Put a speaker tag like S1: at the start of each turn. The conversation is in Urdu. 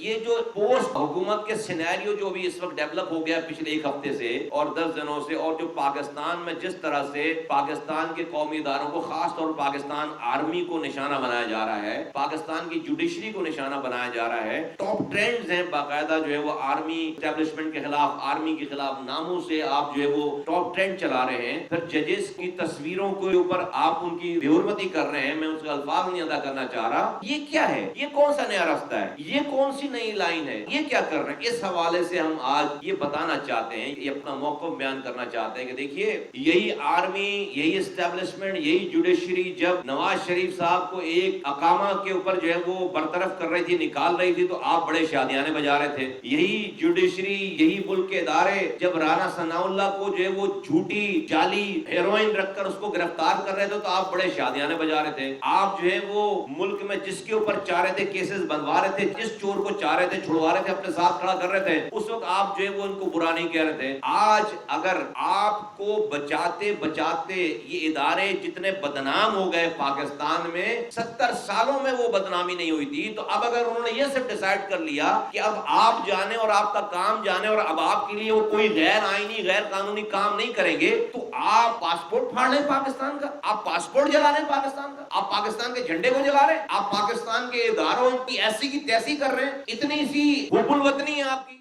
S1: یہ جو پوسٹ حکومت کے سینیریو جو بھی اس وقت ڈیولپ ہو گیا پچھلے ایک ہفتے سے اور 10 دنوں سے، اور جو پاکستان میں جس طرح سے پاکستان کے قومی اداروں کو، خاص طور پر پاکستان آرمی کو نشانہ بنایا جا رہا ہے، پاکستان کی جوڈیشری کو نشانہ بنایا جا رہا ہے، ٹاپ ٹرینڈز ہیں باقاعدہ جو ہے وہ آرمی اسٹیبلشمنٹ کے خلاف، آرمی کے خلاف ناموں سے آپ جو ہے وہ ٹاپ ٹرینڈ چلا رہے ہیں، پھر ججز کی تصویروں کے اوپر آپ ان کی بے حرمتی کر رہے ہیں، میں اس کا الفاظ نہیں ادا کرنا چاہ رہا. یہ کیا ہے؟ یہ کون سا نیا راستہ ہے؟ یہ کون سی نئی لائن ہے؟ یہ کیا کر رہے ہیں؟ اس حوالے سے ہم آج یہ بتانا چاہتے ہیں، یہ اپنا موقف بیان کرنا چاہتے ہیں کہ دیکھیے یہی آرمی، یہی اسٹیبلشمنٹ، یہی جوڈیشری جب نواز شریف صاحب کو ایک اقامہ کے اوپر جو ہے وہ برطرف کر رہی تھی، نکال رہی تھی، تو آپ بڑے شادیانے بجا رہے تھے. یہی جوڈیشری، یہی ملک کے ادارے جب رانا ثناء اللہ کو جو ہے وہ جھوٹی جعلی ہیروئن رکھ کر اس کو گرفتار کر رہے تھے تو آپ بڑے شادیانے بجا رہے تھے. آپ جو ہے وہ ملک میں جس کے اوپر چاہ رہے تھے کیسز بنوا رہے تھے، جس چور کو چاہ رہے تھے چھڑوا رہے تھے، اپنے ساتھ کھڑا کر رہے تھے، اس وقت آپ جو ہے وہ ان کو برا نہیں کہہ رہے تھے. آج اگر آپ کو بچاتے بچاتے یہ ادارے جتنے بدنام ہو گئے پاکستان میں، 70 سالوں میں وہ بدنامی نہیں ہوئی تھی، تو اب اگر انہوں نے یہ صرف ڈیسائیڈ کر لیا کہ اب آپ جانے اور آپ کا کام جانے اور اب آپ کے لیے وہ کوئی غیر آئینی غیر قانونی کام نہیں کریں گے، تو آپ پاسپورٹ پھاڑ لیں پاکستان کا، آپ پاسپورٹ جلا لیں پاکستان کا، آپ پاکستان کے جھنڈے کو جلا رہے ہیں، آپ پاکستان کے اداروں کی ایسی کی تیسی کر رہے ہیں. اتنی سی حب الوطنی ہے آپ کی.